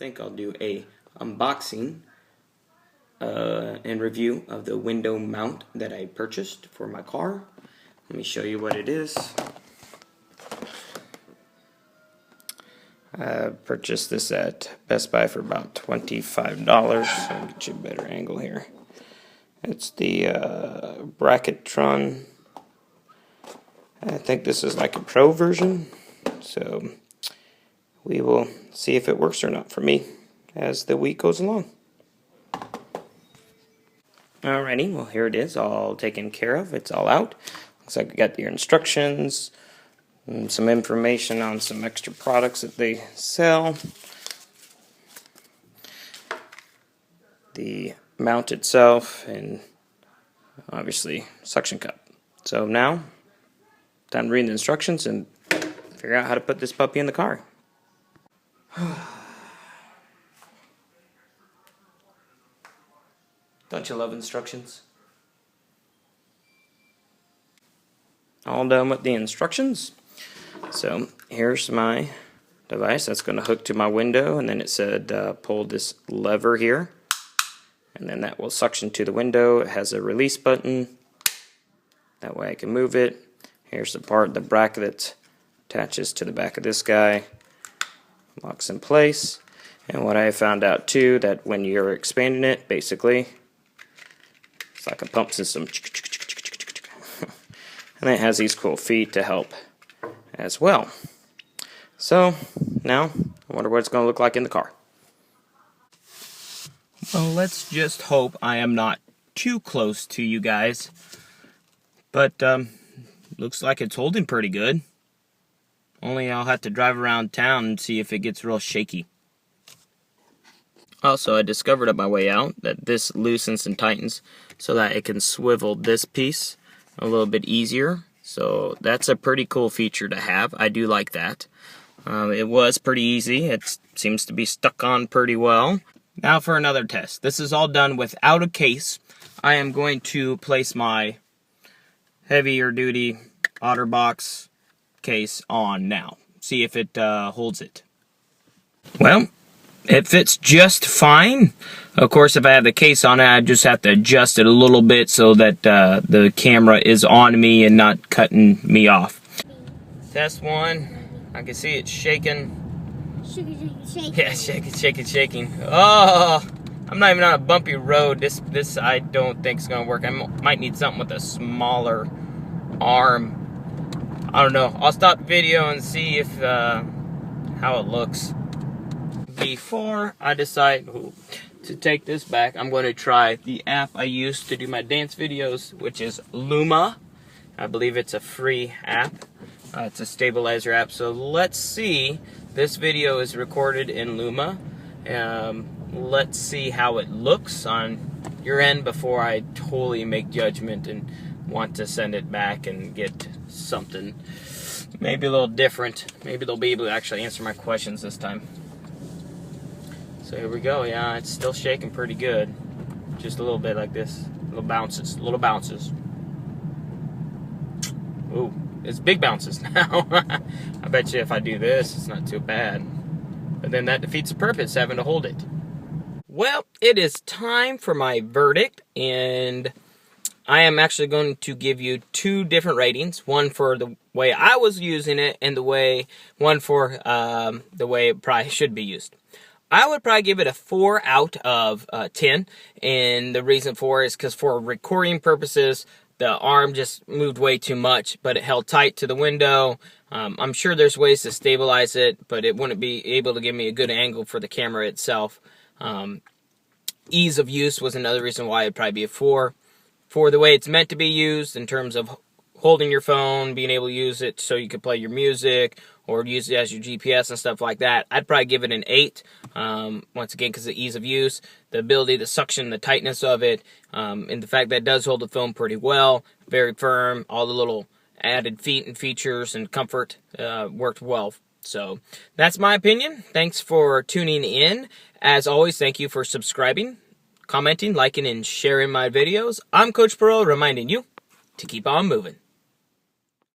think I'll do a unboxing and review of the window mount that I purchased for my car. Let me show you what it is. I purchased this at Best Buy for about $25. I'll get you a better angle here. It's the Bracketron. I think this is like a pro version, so we will see if it works or not for me as the week goes along. Alrighty, well here it is, all taken care of. It's all out. Looks like we got your instructions, and some information on some extra products that they sell. The mount itself, and obviously suction cup. So now, time to read the instructions and figure out how to put this puppy in the car. Don't you love instructions? All done with the instructions. So here's my device that's going to hook to my window, and then it said pull this lever here, and then that will suction to the window. It has a release button, that way I can move it. Here's the part, the bracket that attaches to the back of this guy, locks in place. And what I found out too, that when you're expanding it, basically it's like a pump system. And it has these cool feet to help as well. So now I wonder what it's going to look like in the car. Well, let's just hope I am not too close to you guys. But looks like it's holding pretty good. Only I'll have to drive around town and see if it gets real shaky. Also, I discovered on my way out that this loosens and tightens so that it can swivel this piece a little bit easier. So that's a pretty cool feature to have. I do like that. It was pretty easy. It seems to be stuck on pretty well. Now for another test. This is all done without a case. I am going to place my heavier duty OtterBox case on now. See if it holds it. Well, it fits just fine. Of course, if I have the case on it, I just have to adjust it a little bit so that the camera is on me and not cutting me off. Test one. I can see it shaking. Shaking. Yeah, shaking. Oh, I'm not even on a bumpy road. This I don't think is gonna work. I might need something with a smaller arm. I don't know. I'll stop the video and see if how it looks. Before I decide to take this back, I'm going to try the app I use to do my dance videos, which is Luma. I believe it's a free app. It's a stabilizer app. So let's see. This video is recorded in Luma. Let's see how it looks on your end before I totally make judgment and want to send it back and get something maybe a little different. Maybe they'll be able to actually answer my questions this time. So here we go. Yeah, it's still shaking pretty good. Just a little bit like this. Little bounces. Ooh, it's big bounces now. I bet you if I do this, it's not too bad. But then that defeats the purpose, having to hold it. Well, it is time for my verdict, and I am actually going to give you two different ratings. One for the way I was using it, and one for the way it probably should be used. I would probably give it a 4 out of 10, and the reason for it is because for recording purposes, the arm just moved way too much, but it held tight to the window. I'm sure there's ways to stabilize it, but it wouldn't be able to give me a good angle for the camera itself. Ease of use was another reason why it'd probably be a 4. For the way it's meant to be used in terms of holding your phone, being able to use it so you can play your music or use it as your GPS and stuff like that, I'd probably give it an 8. Once again, because of the ease of use, the ability to suction, the tightness of it, and the fact that it does hold the phone pretty well, very firm, all the little added feet and features and comfort worked well. So that's my opinion. Thanks for tuning in. As always, thank you for subscribing, commenting, liking, and sharing my videos. I'm Coach Perot, reminding you to keep on moving.